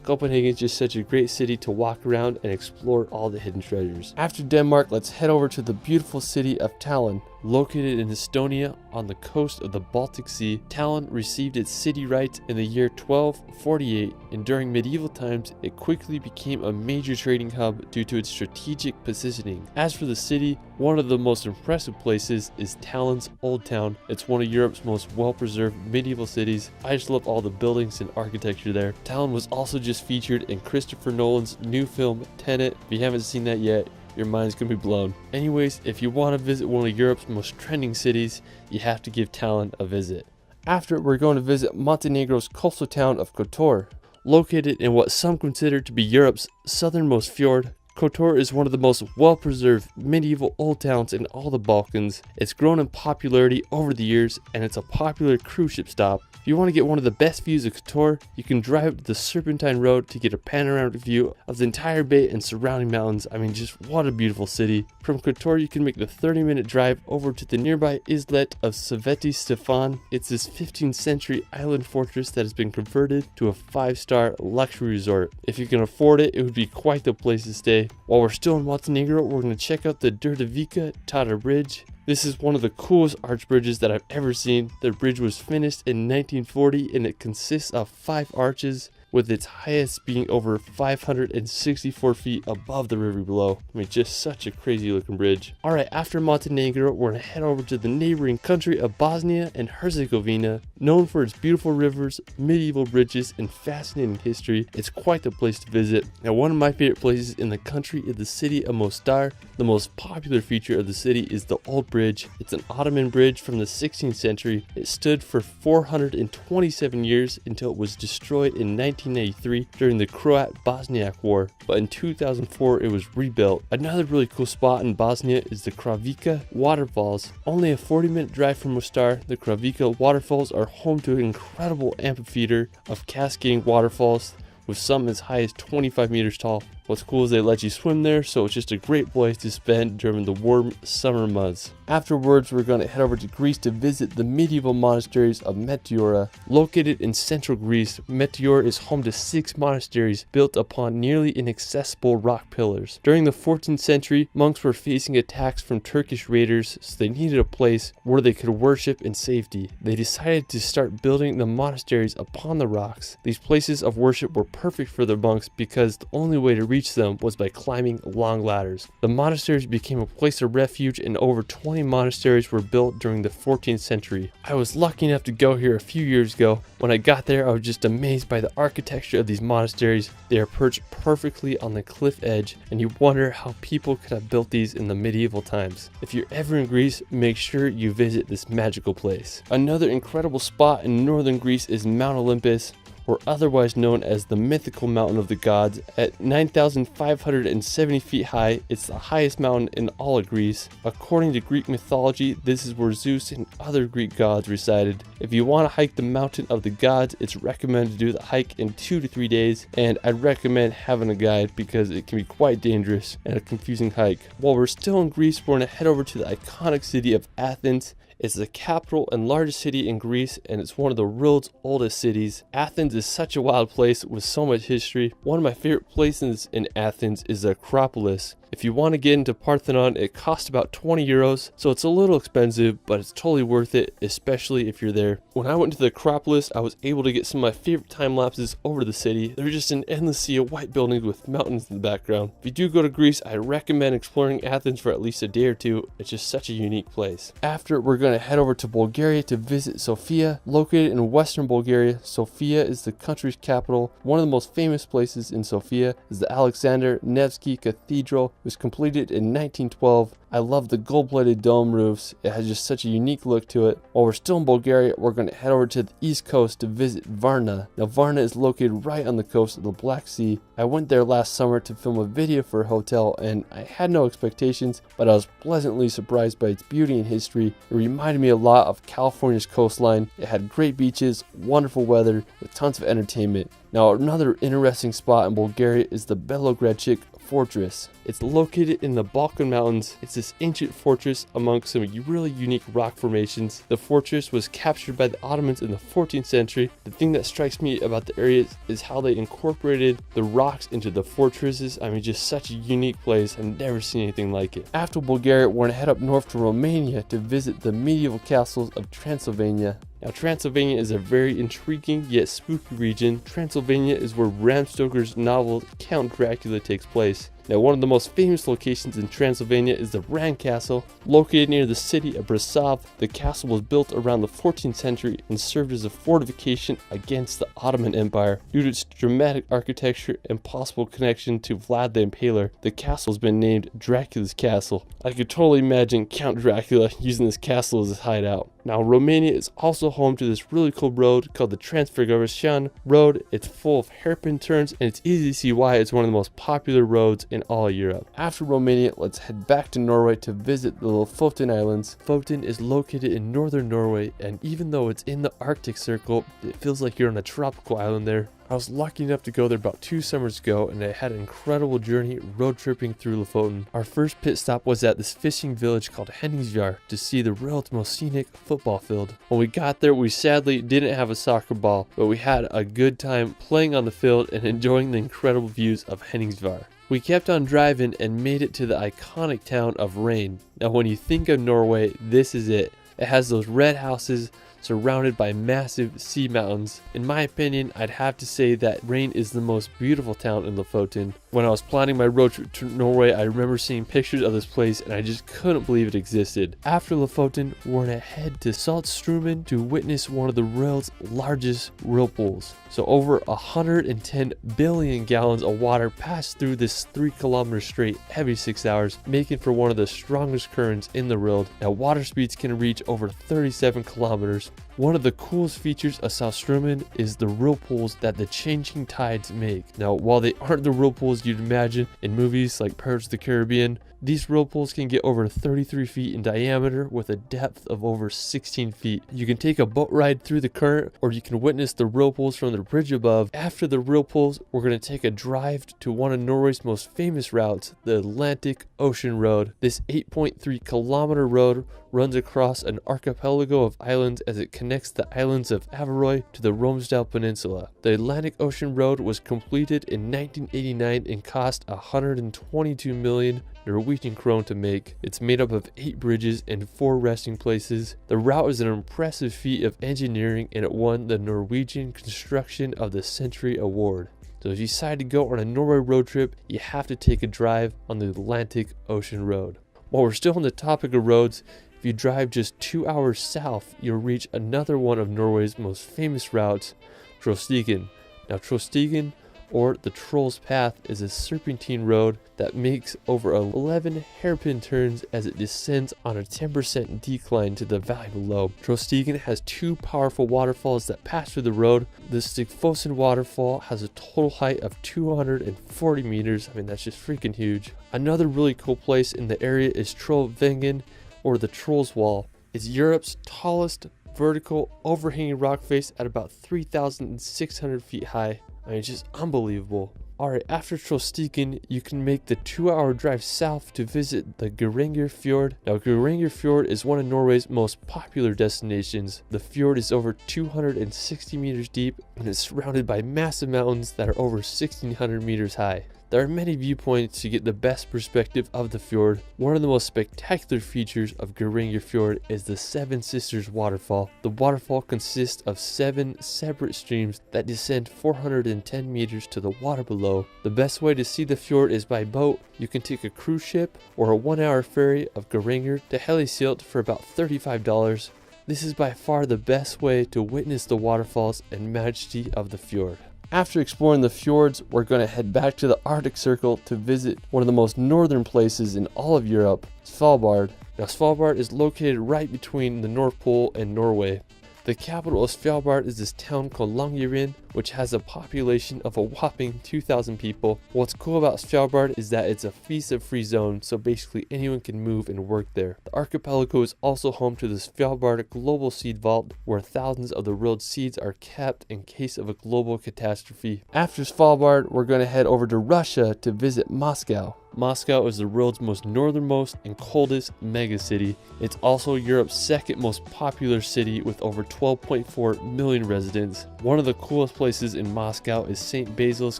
Copenhagen is just such a great city to walk around and explore all the hidden treasures. After Denmark, let's head over to the beautiful city of Tallinn. Located in Estonia on the coast of the Baltic Sea, Tallinn received its city rights in the year 1248, and during medieval times it quickly became a major trading hub due to its strategic positioning. As for the city, one of the most impressive places is Tallinn's Old Town. It's one of Europe's most well-preserved medieval cities. I just love all the buildings and architecture there. Tallinn was also just featured in Christopher Nolan's new film Tenet. If you haven't seen that yet, your mind's gonna be blown. Anyways, if you want to visit one of Europe's most trending cities, you have to give Tallinn a visit. After, we're going to visit Montenegro's coastal town of Kotor. Located in what some consider to be Europe's southernmost fjord, Kotor is one of the most well-preserved medieval old towns in all the Balkans. It's grown in popularity over the years, and it's a popular cruise ship stop. If you want to get one of the best views of Kotor, you can drive up the Serpentine Road to get a panoramic view of the entire bay and surrounding mountains. I mean, just what a beautiful city. From Kotor, you can make the 30-minute drive over to the nearby islet of Sveti Stefan. It's this 15th century island fortress that has been converted to a 5-star luxury resort. If you can afford it, it would be quite the place to stay. While we're still in Montenegro, we're going to check out the Đurđevica Tata Bridge. This is one of the coolest arch bridges that I've ever seen. The bridge was finished in 1940 and it consists of 5 arches, with its highest being over 564 feet above the river below. I mean, just such a crazy looking bridge. Alright, after Montenegro, we're going to head over to the neighboring country of Bosnia and Herzegovina. Known for its beautiful rivers, medieval bridges, and fascinating history, it's quite the place to visit. Now, one of my favorite places in the country is the city of Mostar. The most popular feature of the city is the Old Bridge. It's an Ottoman bridge from the 16th century. It stood for 427 years until it was destroyed in 1993 during the Croat-Bosniak War, but in 2004 it was rebuilt. Another really cool spot in Bosnia is the Kravica Waterfalls. Only a 40-minute drive from Mostar, the Kravica Waterfalls are home to an incredible amphitheater of cascading waterfalls, with some as high as 25 meters tall. What's cool is they let you swim there, so it's just a great place to spend during the warm summer months. Afterwards, we're going to head over to Greece to visit the medieval monasteries of Meteora. Located in central Greece, Meteora is home to 6 monasteries built upon nearly inaccessible rock pillars. During the 14th century, monks were facing attacks from Turkish raiders, so they needed a place where they could worship in safety. They decided to start building the monasteries upon the rocks. These places of worship were perfect for the monks because the only way to reach them was by climbing long ladders. The monasteries became a place of refuge, and over 20 monasteries were built during the 14th century. I was lucky enough to go here a few years ago. When I got there, I was just amazed by the architecture of these monasteries. They are perched perfectly on the cliff edge, and you wonder how people could have built these in the medieval times. If you're ever in Greece, make sure you visit this magical place. Another incredible spot in northern Greece is Mount Olympus, or otherwise known as the mythical mountain of the gods. At 9,570 feet high, it's the highest mountain in all of Greece. According to Greek mythology, this is where Zeus and other Greek gods resided. If you want to hike the mountain of the gods, it's recommended to do the hike in 2 to 3 days, and I'd recommend having a guide because it can be quite dangerous and a confusing hike. While we're still in Greece, we're going to head over to the iconic city of Athens. It's the capital and largest city in Greece, and it's one of the world's oldest cities. Athens is such a wild place with so much history. One of my favorite places in Athens is the Acropolis. If you want to get into Parthenon, it costs about 20 euros, so it's a little expensive, but it's totally worth it, especially if you're there. When I went to the Acropolis, I was able to get some of my favorite time lapses over the city. They're just an endless sea of white buildings with mountains in the background. If you do go to Greece, I recommend exploring Athens for at least a day or two. It's just such a unique place. After, we're going to head over to Bulgaria to visit Sofia. Located in western Bulgaria, Sofia is the country's capital. One of the most famous places in Sofia is the Alexander Nevsky Cathedral, was completed in 1912. I love the gold-plated dome roofs. It has just such a unique look to it. While we're still in Bulgaria, we're going to head over to the east coast to visit Varna. Now Varna is located right on the coast of the Black Sea. I went there last summer to film a video for a hotel and I had no expectations, but I was pleasantly surprised by its beauty and history. It reminded me a lot of California's coastline. It had great beaches, wonderful weather, with tons of entertainment. Now another interesting spot in Bulgaria is the Belogradchik Fortress. It's located in the Balkan Mountains. It's this ancient fortress amongst some really unique rock formations. The fortress was captured by the Ottomans in the 14th century. The thing that strikes me about the area is how they incorporated the rocks into the fortresses. I mean, just such a unique place. I've never seen anything like it. After Bulgaria, we're gonna head up north to Romania to visit the medieval castles of Transylvania. Now, Transylvania is a very intriguing yet spooky region. Transylvania is where Bram Stoker's novel Count Dracula takes place. Now, one of the most famous locations in Transylvania is the Bran Castle. Located near the city of Brasov, the castle was built around the 14th century and served as a fortification against the Ottoman Empire. Due to its dramatic architecture and possible connection to Vlad the Impaler, the castle has been named Dracula's Castle. I could totally imagine Count Dracula using this castle as his hideout. Now, Romania is also home to this really cool road called the Transfăgărășan Road. It's full of hairpin turns, and it's easy to see why it's one of the most popular roads in all Europe. After Romania, let's head back to Norway to visit the Lofoten Islands. Lofoten is located in northern Norway, and even though it's in the Arctic Circle, it feels like you're on a tropical island there. I was lucky enough to go there about 2 summers ago, and I had an incredible journey road tripping through Lofoten. Our first pit stop was at this fishing village called Henningsvær to see the world's most scenic football field. When we got there, we sadly didn't have a soccer ball, but we had a good time playing on the field and enjoying the incredible views of Henningsvær. We kept on driving and made it to the iconic town of Rain. Now, when you think of Norway, this is it. It has those red houses surrounded by massive sea mountains. In my opinion, I'd have to say that Rain is the most beautiful town in Lofoten. When I was planning my road trip to Norway, I remember seeing pictures of this place and I just couldn't believe it existed. After Lofoten, we're gonna head to Saltstraumen to witness one of the world's largest whirlpools. So over 110 billion gallons of water pass through this 3-kilometer strait every 6 hours, making for one of the strongest currents in the world. Now, water speeds can reach over 37 kilometers. One of the coolest features of Saltstraumen is the whirlpools that the changing tides make. Now, while they aren't the whirlpools you'd imagine in movies like Pirates of the Caribbean, these whirlpools can get over 33 feet in diameter with a depth of over 16 feet. You can take a boat ride through the current, or you can witness the whirlpools from the bridge above. After the whirlpools, we're going to take a drive to one of Norway's most famous routes, the Atlantic Ocean Road. This 8.3 kilometer road runs across an archipelago of islands as it connects the islands of Averøy to the Romsdal Peninsula. The Atlantic Ocean Road was completed in 1989 and cost 122 million Norwegian krone to make. It's made up of 8 bridges and 4 resting places. The route is an impressive feat of engineering and it won the Norwegian Construction of the Century Award. So if you decide to go on a Norway road trip, you have to take a drive on the Atlantic Ocean Road. While we're still on the topic of roads, if you drive just 2 hours south, you'll reach another one of Norway's most famous routes, Trollstigen. Now, Trollstigen, or the Troll's Path, is a serpentine road that makes over 11 hairpin turns as it descends on a 10% decline to the valley below. Trollstigen has 2 powerful waterfalls that pass through the road. The Stigfossen waterfall has a total height of 240 meters. I mean, that's just freaking huge. Another really cool place in the area is Trollveggen, or the Troll's Wall. It's Europe's tallest vertical overhanging rock face at about 3,600 feet high. I mean, it's just unbelievable. Alright, after Trollstigen, you can make the 2-hour drive south to visit the Geiranger Fjord. Now, Geiranger Fjord is one of Norway's most popular destinations. The fjord is over 260 meters deep and is surrounded by massive mountains that are over 1,600 meters high. There are many viewpoints to get the best perspective of the fjord. One of the most spectacular features of Geiranger Fjord is the Seven Sisters waterfall. The waterfall consists of 7 separate streams that descend 410 meters to the water below. The best way to see the fjord is by boat. You can take a cruise ship or a 1-hour ferry of Geiranger to Helisilt for about $35. This is by far the best way to witness the waterfalls and majesty of the fjord. After exploring the fjords, we're going to head back to the Arctic Circle to visit one of the most northern places in all of Europe, Svalbard. Now Svalbard is located right between the North Pole and Norway. The capital of Svalbard is this town called Longyearbyen, which has a population of a whopping 2,000 people. What's cool about Svalbard is that it's a visa-free zone, so basically anyone can move and work there. The archipelago is also home to the Svalbard Global Seed Vault, where thousands of the world's seeds are kept in case of a global catastrophe. After Svalbard, we're going to head over to Russia to visit Moscow. Moscow is the world's most northernmost and coldest megacity. It's also Europe's second most popular city with over 12.4 million residents. One of the coolest places in Moscow is St. Basil's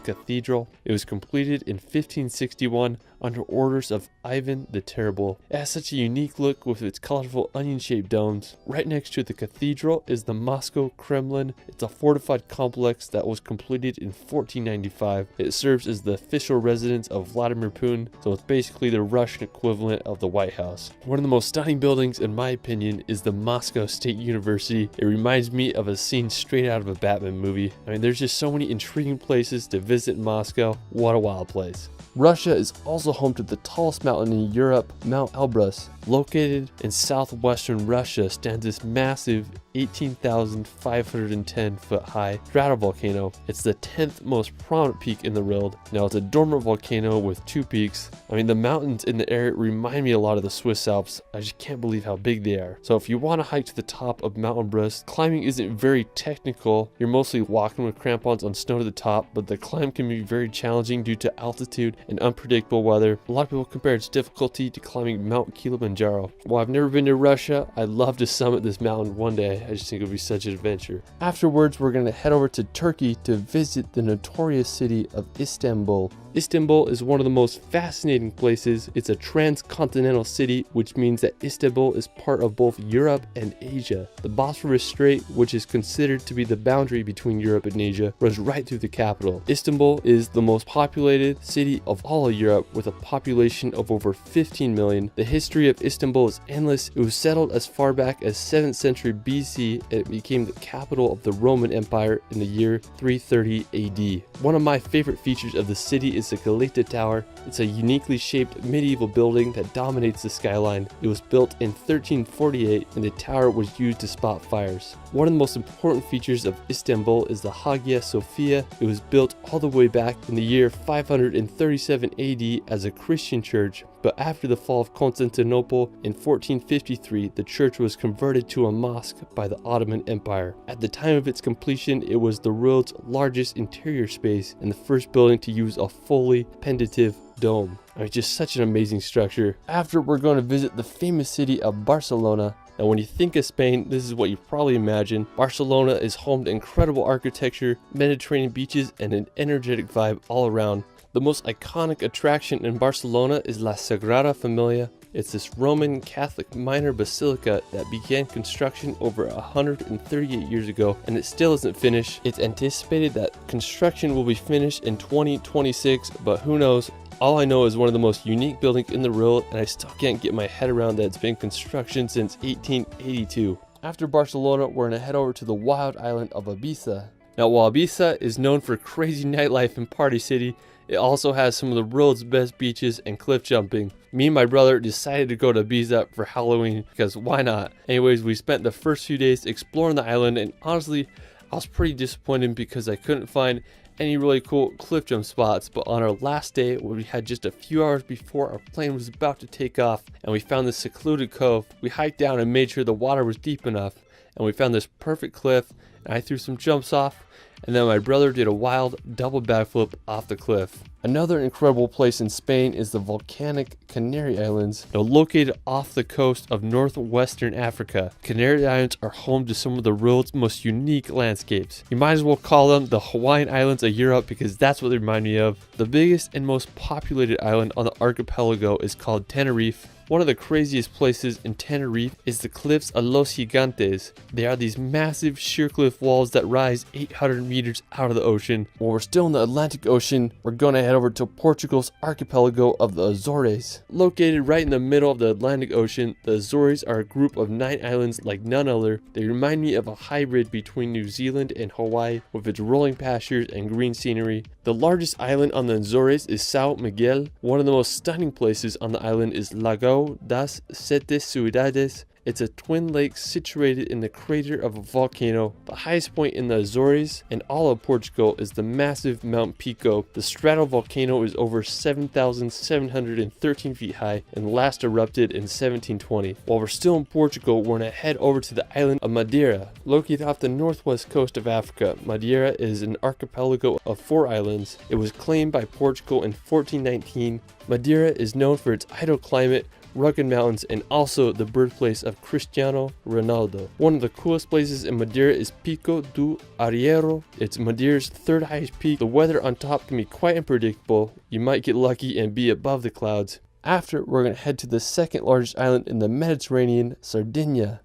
Cathedral. It was completed in 1561 under orders of Ivan the Terrible. It has such a unique look with its colorful onion-shaped domes. Right next to the cathedral is the Moscow Kremlin. It's a fortified complex that was completed in 1495. It serves as the official residence of Vladimir Putin, so it's basically the Russian equivalent of the White House. One of the most stunning buildings, in my opinion, is the Moscow State University. It reminds me of a scene straight out of a Batman movie. I mean, there's just so many intriguing places to visit in Moscow. What a wild place. Russia is also home to the tallest mountain in Europe, Mount Elbrus. Located in southwestern Russia stands this massive 18,510 foot high stratovolcano. It's the 10th most prominent peak in the world. Now it's a dormant volcano with 2 peaks. I mean, the mountains in the area remind me a lot of the Swiss Alps. I just can't believe how big they are. So if you want to hike to the top of Mount Elbrus, climbing isn't very technical. You're mostly walking with crampons on snow to the top, but the climb can be very challenging due to altitude and unpredictable weather. A lot of people compare its difficulty to climbing Mount Kilimanjaro. While I've never been to Russia, I'd love to summit this mountain one day. I just think it would be such an adventure. Afterwards, we're going to head over to Turkey to visit the notorious city of Istanbul. Istanbul is one of the most fascinating places. It's a transcontinental city, which means that Istanbul is part of both Europe and Asia. The Bosphorus Strait, which is considered to be the boundary between Europe and Asia, runs right through the capital. Istanbul is the most populated city of all of Europe with a population of over 15 million. The history of Istanbul is endless. It was settled as far back as 7th century BC and it became the capital of the Roman Empire in the year 330 AD. One of my favorite features of the city is the Galata Tower. It's a uniquely shaped medieval building that dominates the skyline. It was built in 1348 and the tower was used to spot fires. One of the most important features of Istanbul is the Hagia Sophia. It was built all the way back in the year 537 AD as a Christian church, but after the fall of Constantinople in 1453, the church was converted to a mosque by the Ottoman Empire. At the time of its completion, it was the world's largest interior space and the first building to use a fully pendative dome. I mean, just such an amazing structure. After, we're going to visit the famous city of Barcelona. Now, when you think of Spain, this is what you probably imagine. Barcelona is home to incredible architecture, Mediterranean beaches, and an energetic vibe all around. The most iconic attraction in Barcelona is La Sagrada Familia. It's this Roman Catholic minor basilica that began construction over 138 years ago and it still isn't finished. It's anticipated that construction will be finished in 2026, but who knows? All I know is one of the most unique buildings in the world and I still can't get my head around that it's been in construction since 1882. After Barcelona, we're going to head over to the wild island of Ibiza. Now, while Ibiza is known for crazy nightlife and party city, it also has some of the world's best beaches and cliff jumping. Me and my brother decided to go to Ibiza for Halloween because why not? Anyways, we spent the first few days exploring the island and honestly, I was pretty disappointed because I couldn't find any really cool cliff jump spots, but on our last day, where we had just a few hours before our plane was about to take off and we found this secluded cove, we hiked down and made sure the water was deep enough and we found this perfect cliff and I threw some jumps off and then my brother did a wild double backflip off the cliff. Another incredible place in Spain is the volcanic Canary Islands. Now located off the coast of northwestern Africa, Canary Islands are home to some of the world's most unique landscapes. You might as well call them the Hawaiian Islands of Europe because that's what they remind me of. The biggest and most populated island on the archipelago is called Tenerife. One of the craziest places in Tenerife is the cliffs of Los Gigantes. They are these massive sheer cliff walls that rise 800 meters out of the ocean. While we're still in the Atlantic Ocean, we're going to head over to Portugal's archipelago of the Azores. Located right in the middle of the Atlantic Ocean, the Azores are a group of 9 islands like none other. They remind me of a hybrid between New Zealand and Hawaii, with its rolling pastures and green scenery. The largest island on the Azores is São Miguel. One of the most stunning places on the island is Lago das Sete Ciudades. It's a twin lake situated in the crater of a volcano. The highest point in the Azores and all of Portugal is the massive Mount Pico. The stratovolcano is over 7,713 feet high and last erupted in 1720. While we're still in Portugal, we're going to head over to the island of Madeira. Located off the northwest coast of Africa, Madeira is an archipelago of 4 islands. It was claimed by Portugal in 1419. Madeira is known for its idle climate, rugged mountains, and also the birthplace of Cristiano Ronaldo. One of the coolest places in Madeira is Pico do Arriero. It's Madeira's 3rd highest peak. The weather on top can be quite unpredictable. You might get lucky and be above the clouds. After, we're going to head to the 2nd largest island in the Mediterranean, Sardinia.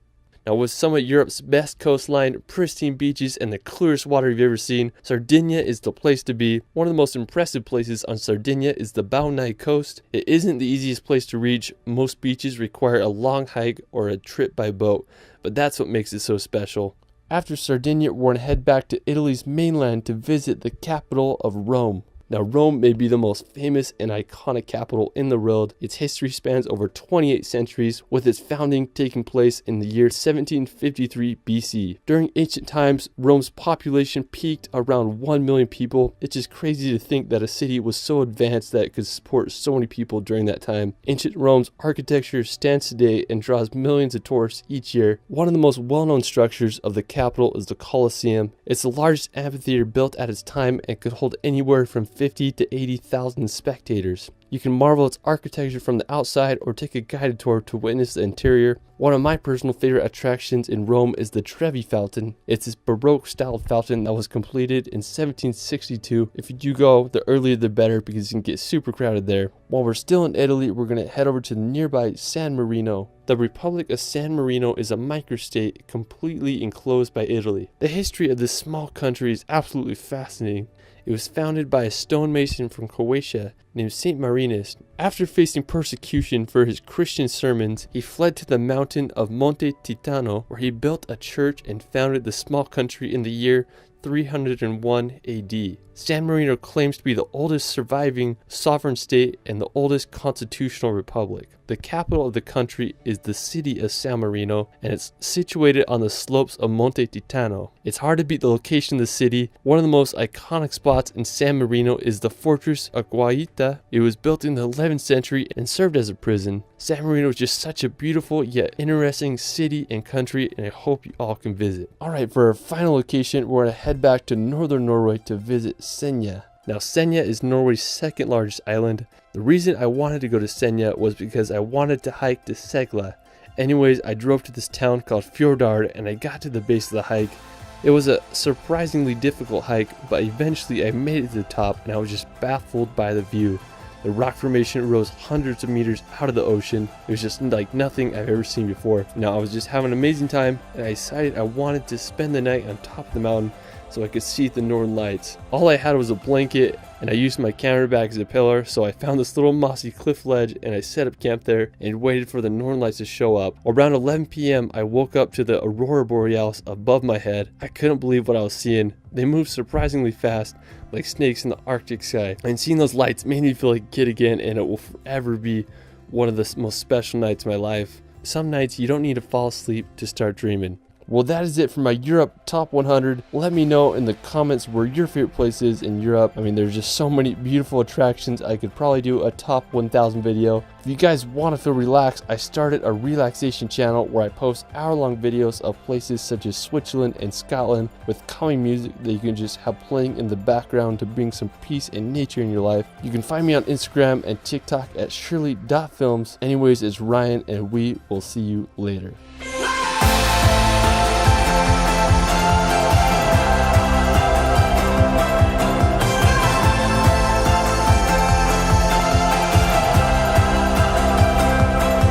Now, with some of Europe's best coastline, pristine beaches, and the clearest water you've ever seen, Sardinia is the place to be. One of the most impressive places on Sardinia is the Baunai coast. It isn't the easiest place to reach. Most beaches require a long hike or a trip by boat, but that's what makes it so special. After Sardinia, we're going to head back to Italy's mainland to visit the capital of Rome. Now, Rome may be the most famous and iconic capital in the world. Its history spans over 28 centuries, with its founding taking place in the year 1753 BC. During ancient times, Rome's population peaked around 1 million people. It's just crazy to think that a city was so advanced that it could support so many people during that time. Ancient Rome's architecture stands today and draws millions of tourists each year. One of the most well-known structures of the capital is the Colosseum. It's the largest amphitheater built at its time and could hold anywhere from 50 to 80,000 spectators. You can marvel its architecture from the outside or take a guided tour to witness the interior. One of my personal favorite attractions in Rome is the Trevi Fountain. It's this Baroque styled fountain that was completed in 1762. If you do go, the earlier the better, because you can get super crowded there. While we're still in Italy, we're going to head over to the nearby San Marino. The Republic of San Marino is a microstate completely enclosed by Italy. The history of this small country is absolutely fascinating. It was founded by a stonemason from Croatia named Saint Marinus. After facing persecution for his Christian sermons, he fled to the mountain of Monte Titano, where he built a church and founded the small country in the year 301 AD. San Marino claims to be the oldest surviving sovereign state and the oldest constitutional republic. The capital of the country is the city of San Marino, and it's situated on the slopes of Monte Titano. It's hard to beat the location of the city. One of the most iconic spots in San Marino is the fortress of Guaita. It was built in the 11th century and served as a prison. San Marino is just such a beautiful yet interesting city and country, and I hope you all can visit. Alright, for our final location, we're going to head back to northern Norway to visit Senja. Now, Senja is Norway's 2nd largest island. The reason I wanted to go to Senja was because I wanted to hike to Segla. Anyways, I drove to this town called Fjordard and I got to the base of the hike. It was a surprisingly difficult hike, but eventually I made it to the top and I was just baffled by the view. The rock formation rose hundreds of meters out of the ocean. It was just like nothing I've ever seen before. Now, I was just having an amazing time and I decided I wanted to spend the night on top of the mountain so I could see the northern lights. All I had was a blanket and I used my camera bag as a pillar, so I found this little mossy cliff ledge and I set up camp there and waited for the northern lights to show up. Around 11 p.m. I woke up to the aurora borealis above my head. I couldn't believe what I was seeing. They moved surprisingly fast, like snakes in the Arctic sky. And seeing those lights made me feel like a kid again, and it will forever be one of the most special nights of my life. Some nights you don't need to fall asleep to start dreaming. Well, that is it for my Europe Top 100. Let me know in the comments where your favorite place is in Europe. I mean, there's just so many beautiful attractions. I could probably do a Top 1000 video. If you guys want to feel relaxed, I started a relaxation channel where I post hour-long videos of places such as Switzerland and Scotland with calming music that you can just have playing in the background to bring some peace and nature in your life. You can find me on Instagram and TikTok at shirley.films. Anyways, it's Ryan, and we will see you later.